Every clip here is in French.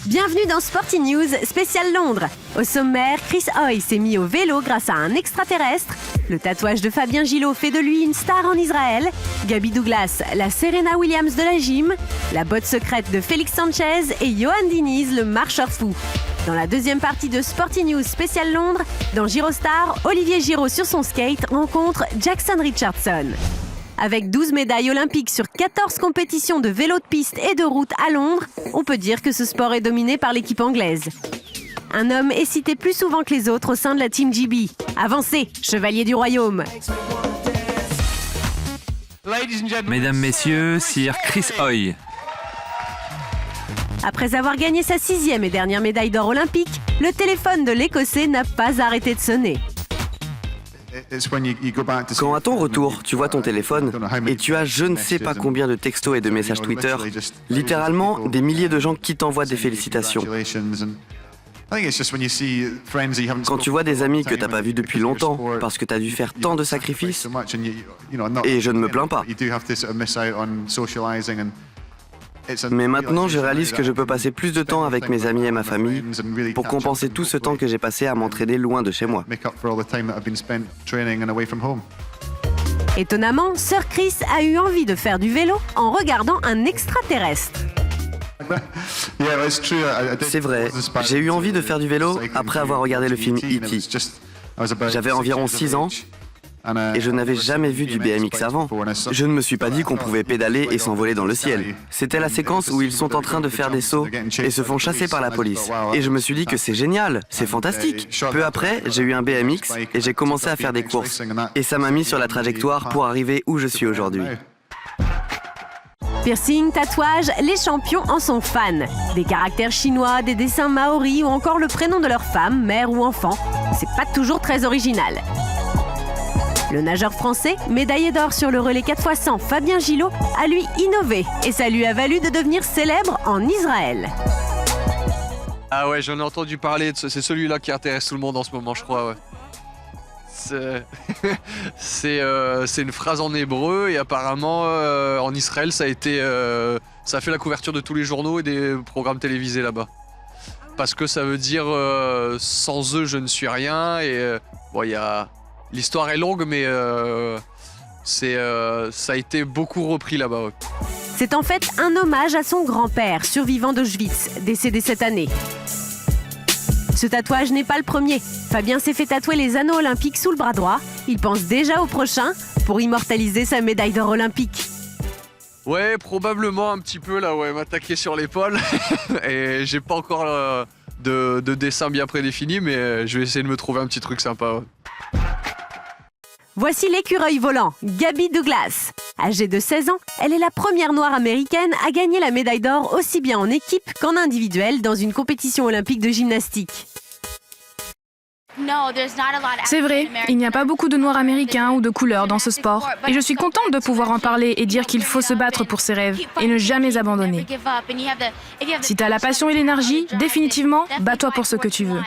Bienvenue dans Sporty News spécial Londres. Au sommaire, Chris Hoy s'est mis au vélo grâce à un extraterrestre. Le tatouage de Fabien Gillot fait de lui une star en Israël. Gabby Douglas, la Serena Williams de la gym. La botte secrète de Félix Sanchez et Johan Diniz, le marcheur fou. Dans la deuxième partie de Sporty News spécial Londres, dans Girostar, Olivier Giraud sur son skate rencontre Jackson Richardson. Avec 12 médailles olympiques sur 14 compétitions de vélo de piste et de route à Londres, on peut dire que ce sport est dominé par l'équipe anglaise. Un homme est cité plus souvent que les autres au sein de la Team GB. Avancez, chevalier du royaume. Mesdames, Messieurs, Sir Chris Hoy. Après avoir gagné sa 6e et dernière médaille d'or olympique, le téléphone de l'Écossais n'a pas arrêté de sonner. Quand à ton retour, tu vois ton téléphone et tu as je ne sais pas combien de textos et de messages Twitter, littéralement des milliers de gens qui t'envoient des félicitations. Quand tu vois des amis que t'as pas vus depuis longtemps parce que t'as dû faire tant de sacrifices, et je ne me plains pas. Mais maintenant, je réalise que je peux passer plus de temps avec mes amis et ma famille pour compenser tout ce temps que j'ai passé à m'entraîner loin de chez moi. Étonnamment, Sir Chris a eu envie de faire du vélo en regardant un extraterrestre. C'est vrai, j'ai eu envie de faire du vélo après avoir regardé le film E.T. J'avais environ 6 ans et je n'avais jamais vu du BMX avant. Je ne me suis pas dit qu'on pouvait pédaler et s'envoler dans le ciel. C'était la séquence où ils sont en train de faire des sauts et se font chasser par la police. Et je me suis dit que c'est génial, c'est fantastique. Peu après, j'ai eu un BMX et j'ai commencé à faire des courses. Et ça m'a mis sur la trajectoire pour arriver où je suis aujourd'hui. Piercing, tatouage, les champions en sont fans. Des caractères chinois, des dessins maoris ou encore le prénom de leur femme, mère ou enfant. C'est pas toujours très original. Le nageur français, médaillé d'or sur le relais 4x100, Fabien Gillot, a lui innové et ça lui a valu de devenir célèbre en Israël. Ah ouais, j'en ai entendu parler, c'est celui-là qui intéresse tout le monde en ce moment, je crois, ouais. C'est une phrase en hébreu et apparemment en Israël ça a fait la couverture de tous les journaux et des programmes télévisés là-bas. Parce que ça veut dire sans eux je ne suis rien et bon, l'histoire est longue mais ça a été beaucoup repris là-bas. Ouais. C'est en fait un hommage à son grand-père, survivant d'Auschwitz, décédé cette année. Ce tatouage n'est pas le premier. Fabien s'est fait tatouer les anneaux olympiques sous le bras droit. Il pense déjà au prochain pour immortaliser sa médaille d'or olympique. Ouais, probablement un petit peu là, ouais, m'attaquer sur l'épaule. Et j'ai pas encore de dessin bien prédéfini, mais je vais essayer de me trouver un petit truc sympa. Ouais. Voici l'écureuil volant, Gabby Douglas. Âgée de 16 ans, elle est la première noire américaine à gagner la médaille d'or aussi bien en équipe qu'en individuel dans une compétition olympique de gymnastique. C'est vrai, il n'y a pas beaucoup de noirs américains ou de couleurs dans ce sport. Et je suis contente de pouvoir en parler et dire qu'il faut se battre pour ses rêves et ne jamais abandonner. Si tu as la passion et l'énergie, définitivement, bats-toi pour ce que tu veux.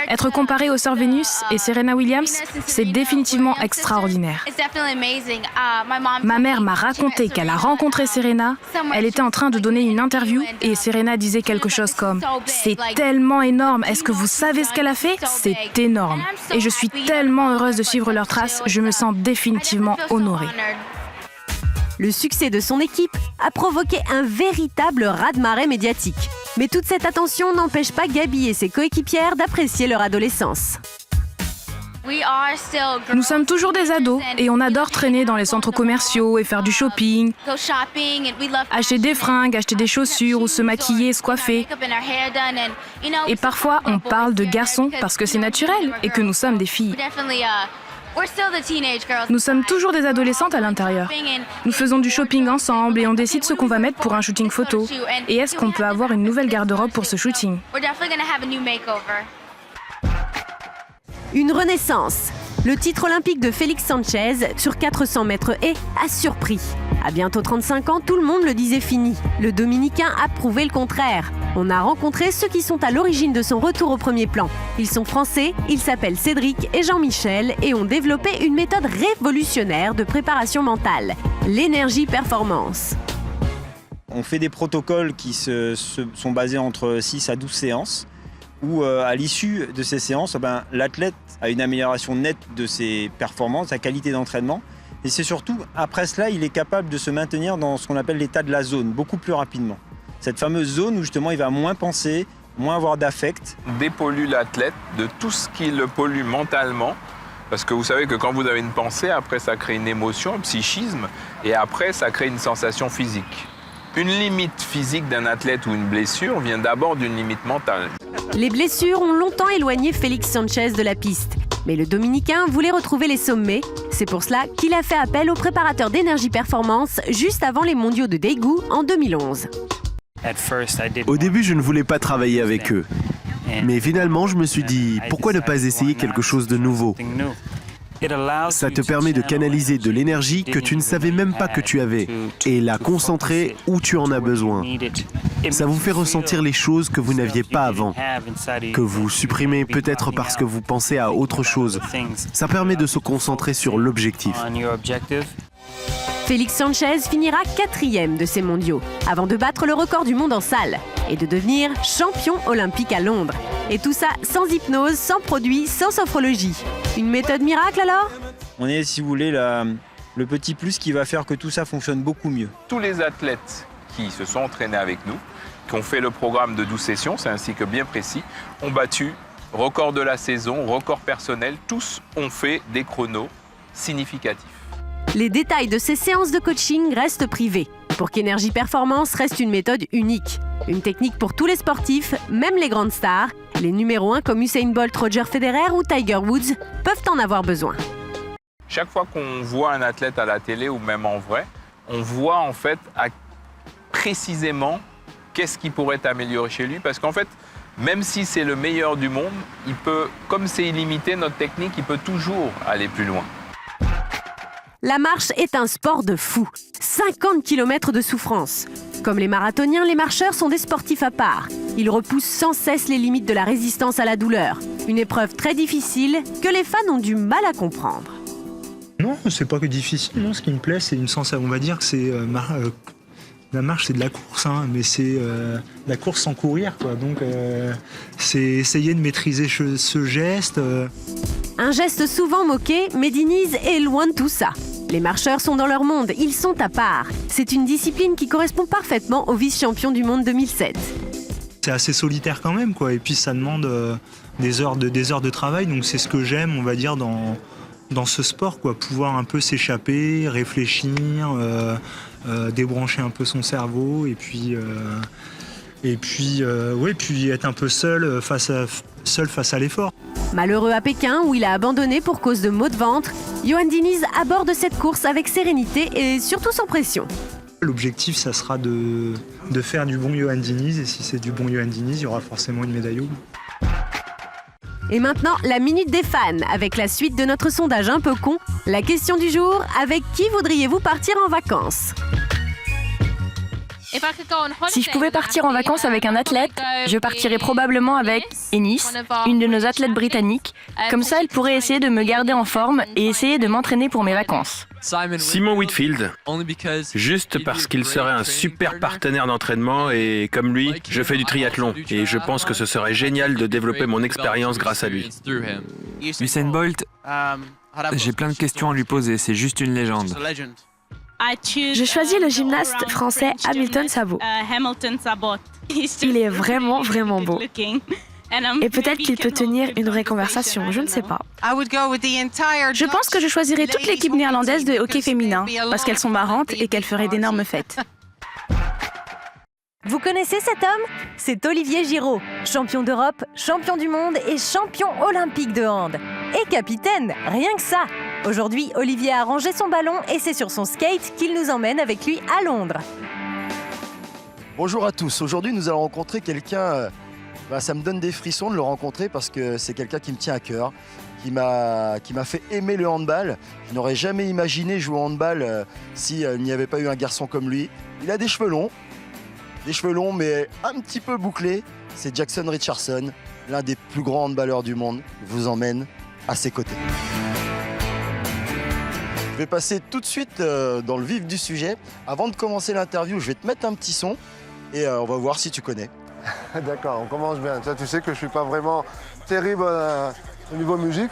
Être comparé aux sœurs Vénus et Serena Williams, c'est définitivement extraordinaire. Ma mère m'a raconté qu'elle a rencontré Serena, elle était en train de donner une interview et Serena disait quelque chose comme « C'est tellement énorme, est-ce que vous savez ce qu'elle a fait? C'est énorme !» Et je suis tellement heureuse de suivre leurs traces, je me sens définitivement honorée. Le succès de son équipe a provoqué un véritable raz-de-marée médiatique. Mais toute cette attention n'empêche pas Gabby et ses coéquipières d'apprécier leur adolescence. Nous sommes toujours des ados et on adore traîner dans les centres commerciaux et faire du shopping, acheter des fringues, acheter des chaussures ou se maquiller, se coiffer. Et parfois, on parle de garçons parce que c'est naturel et que nous sommes des filles. Nous sommes toujours des adolescentes à l'intérieur. Nous faisons du shopping ensemble et on décide ce qu'on va mettre pour un shooting photo. Et est-ce qu'on peut avoir une nouvelle garde-robe pour ce shooting? Une renaissance. Le titre olympique de Félix Sanchez sur 400 mètres haies a surpris. À bientôt 35 ans, tout le monde le disait fini. Le Dominicain a prouvé le contraire. On a rencontré ceux qui sont à l'origine de son retour au premier plan. Ils sont français, ils s'appellent Cédric et Jean-Michel et ont développé une méthode révolutionnaire de préparation mentale, l'énergie performance. On fait des protocoles qui sont basés entre 6 à 12 séances, où à l'issue de ces séances, l'athlète a une amélioration nette de ses performances, sa qualité d'entraînement. Et c'est surtout, après cela, il est capable de se maintenir dans ce qu'on appelle l'état de la zone, beaucoup plus rapidement. Cette fameuse zone où justement il va moins penser, moins avoir d'affect. Dépollue l'athlète de tout ce qui le pollue mentalement. Parce que vous savez que quand vous avez une pensée, après ça crée une émotion, un psychisme, et après ça crée une sensation physique. Une limite physique d'un athlète ou une blessure vient d'abord d'une limite mentale. Les blessures ont longtemps éloigné Félix Sanchez de la piste. Mais le Dominicain voulait retrouver les sommets. C'est pour cela qu'il a fait appel au préparateur d'énergie performance juste avant les mondiaux de Daegu en 2011. Au début, je ne voulais pas travailler avec eux. Mais finalement, je me suis dit, pourquoi ne pas essayer quelque chose de nouveau ? Ça te permet de canaliser de l'énergie que tu ne savais même pas que tu avais et la concentrer où tu en as besoin. Ça vous fait ressentir les choses que vous n'aviez pas avant, que vous supprimez peut-être parce que vous pensez à autre chose. Ça permet de se concentrer sur l'objectif. Félix Sanchez finira 4e de ces mondiaux, avant de battre le record du monde en salle et de devenir champion olympique à Londres. Et tout ça sans hypnose, sans produit, sans sophrologie. Une méthode miracle alors ? On est, si vous voulez, le petit plus qui va faire que tout ça fonctionne beaucoup mieux. Tous les athlètes qui se sont entraînés avec nous, qui ont fait le programme de 12 sessions, c'est un cycle bien précis, ont battu record de la saison, record personnel. Tous ont fait des chronos significatifs. Les détails de ces séances de coaching restent privés, pour qu'Energy Performance reste une méthode unique. Une technique pour tous les sportifs, même les grandes stars. Les numéros 1 comme Usain Bolt, Roger Federer ou Tiger Woods peuvent en avoir besoin. Chaque fois qu'on voit un athlète à la télé ou même en vrai, on voit en fait précisément qu'est-ce qui pourrait améliorer chez lui. Parce qu'en fait, même si c'est le meilleur du monde, il peut, comme c'est illimité, notre technique, il peut toujours aller plus loin. La marche est un sport de fou. 50 km de souffrance. Comme les marathoniens, les marcheurs sont des sportifs à part. Ils repoussent sans cesse les limites de la résistance à la douleur. Une épreuve très difficile que les fans ont du mal à comprendre. Non, c'est pas que difficile. Non, ce qui me plaît, c'est une sensation. On va dire que c'est la marche, c'est de la course, hein, mais c'est la course sans courir, quoi. Donc, c'est essayer de maîtriser ce geste. Un geste souvent moqué, mais Diniz est loin de tout ça. Les marcheurs sont dans leur monde, ils sont à part. C'est une discipline qui correspond parfaitement au vice-champion du monde 2007. C'est assez solitaire quand même, quoi. Et puis ça demande des heures de travail, donc c'est ce que j'aime, on va dire, dans ce sport, quoi. Pouvoir un peu s'échapper, réfléchir, débrancher un peu son cerveau, et puis être un peu seul face à l'effort. Malheureux à Pékin, où il a abandonné pour cause de maux de ventre, Yoann Diniz aborde cette course avec sérénité et surtout sans pression. L'objectif, ça sera de faire du bon Yoann Diniz, et si c'est du bon Yoann Diniz, il y aura forcément une médaille au bout. Et maintenant, la minute des fans, avec la suite de notre sondage un peu con. La question du jour, avec qui voudriez-vous partir en vacances ? Si je pouvais partir en vacances avec un athlète, je partirais probablement avec Ennis, une de nos athlètes britanniques. Comme ça, elle pourrait essayer de me garder en forme et essayer de m'entraîner pour mes vacances. Simon Whitfield, juste parce qu'il serait un super partenaire d'entraînement et comme lui, je fais du triathlon et je pense que ce serait génial de développer mon expérience grâce à lui. Usain Bolt, j'ai plein de questions à lui poser, c'est juste une légende. Je choisis le gymnaste français Hamilton Sabot. Il est vraiment, vraiment beau. Et peut-être qu'il peut tenir une vraie conversation, je ne sais pas. Je pense que je choisirais toute l'équipe néerlandaise de hockey féminin, parce qu'elles sont marrantes et qu'elles feraient d'énormes fêtes. Vous connaissez cet homme ? C'est Olivier Giraud, champion d'Europe, champion du monde et champion olympique de hand. Et capitaine, rien que ça. Aujourd'hui, Olivier a rangé son ballon et c'est sur son skate qu'il nous emmène avec lui à Londres. Bonjour à tous, aujourd'hui nous allons rencontrer quelqu'un, ça me donne des frissons de le rencontrer parce que c'est quelqu'un qui me tient à cœur, qui m'a fait aimer le handball. Je n'aurais jamais imaginé jouer au handball s'il n'y avait pas eu un garçon comme lui. Il a des cheveux longs mais un petit peu bouclés. C'est Jackson Richardson, l'un des plus grands handballeurs du monde. Je vous emmène à ses côtés. Je vais passer tout de suite dans le vif du sujet. Avant de commencer l'interview, je vais te mettre un petit son et on va voir si tu connais. D'accord, on commence bien. Tu sais que je suis pas vraiment terrible au niveau musique.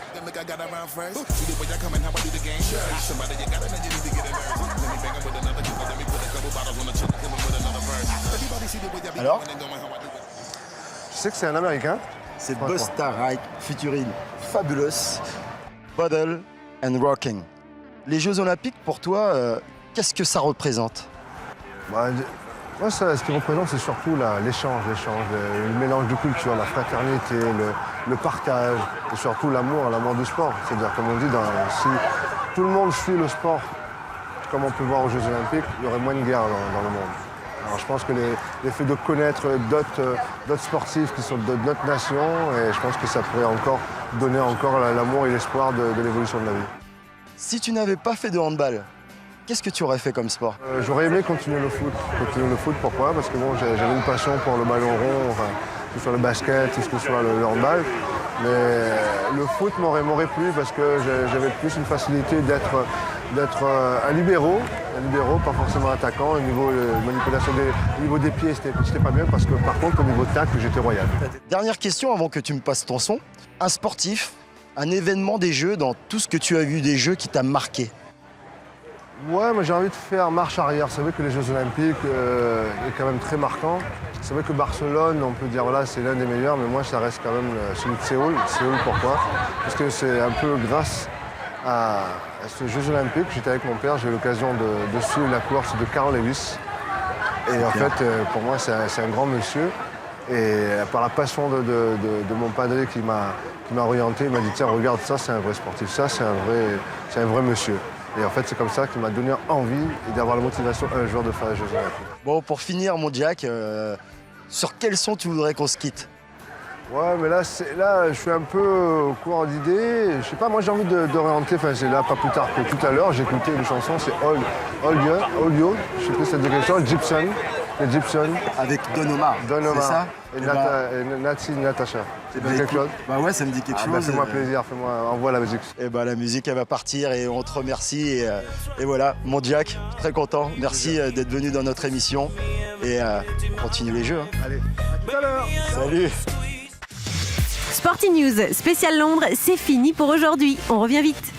Alors? Je sais que c'est un Américain. C'est Busta Rhymes featuring Fabulous, Bottle and Rocking. Les Jeux Olympiques, pour toi, qu'est-ce que ça représente? Moi, ce qui représente, c'est surtout l'échange, le mélange de cultures, la fraternité, le partage, et surtout l'amour du sport. C'est-à-dire, comme on dit, si tout le monde suit le sport, comme on peut voir aux Jeux Olympiques, il y aurait moins de guerre dans le monde. Alors, je pense que les faits de connaître d'autres sportifs qui sont d'autres nations, et je pense que ça pourrait donner l'amour et l'espoir de l'évolution de la vie. Si tu n'avais pas fait de handball, qu'est-ce que tu aurais fait comme sport? J'aurais aimé continuer le foot. Pourquoi? Parce que bon, j'avais une passion pour le ballon rond, que ce soit le basket, que ce soit le handball. Mais le foot m'aurait plu parce que j'avais plus une facilité d'être un libéro, pas forcément attaquant. Au niveau manipulation au niveau des pieds, c'était pas bien parce que par contre, au niveau de tacle, j'étais royal. Dernière question avant que tu me passes ton son. Un sportif, un événement des Jeux, dans tout ce que tu as vu des Jeux qui t'a marqué? Ouais, mais j'ai envie de faire marche arrière. C'est vrai que les Jeux Olympiques est quand même très marquant. C'est vrai que Barcelone, on peut dire voilà, c'est l'un des meilleurs, mais moi ça reste quand même celui de Séoul. Séoul, pourquoi? Parce que c'est un peu grâce à ces Jeux Olympiques, j'étais avec mon père, j'ai eu l'occasion de suivre la course de Carl Lewis. Et en fait, pour moi, c'est un grand monsieur. Et par la passion de mon padré qui m'a orienté, il m'a dit tiens, regarde ça, c'est un vrai sportif, ça, c'est un vrai monsieur. Et en fait, c'est comme ça qu'il m'a donné envie et d'avoir la motivation un jour de faire les Jeux Olympiques. Bon, pour finir, mon Jack, sur quel son tu voudrais qu'on se quitte? Ouais, mais là, je suis un peu au courant d'idées. Je sais pas, moi j'ai envie d'orienter, c'est là, pas plus tard que tout à l'heure, j'ai écouté une chanson, c'est All You, je sais plus si ça dit quelque chose, Gibson. Avec Don Omar. C'est ça? Et Natacha. Ça me dit quelque chose? Bah ouais, ça me dit quelque chose. Fais-moi plaisir, envoie la musique. Et la musique, elle va partir et on te remercie. Et voilà, mon Jack, très content. Merci d'être venu dans notre émission. Et on continue les Jeux. Allez, à tout à l'heure. Salut. Sporty News spécial Londres, c'est fini pour aujourd'hui. On revient vite.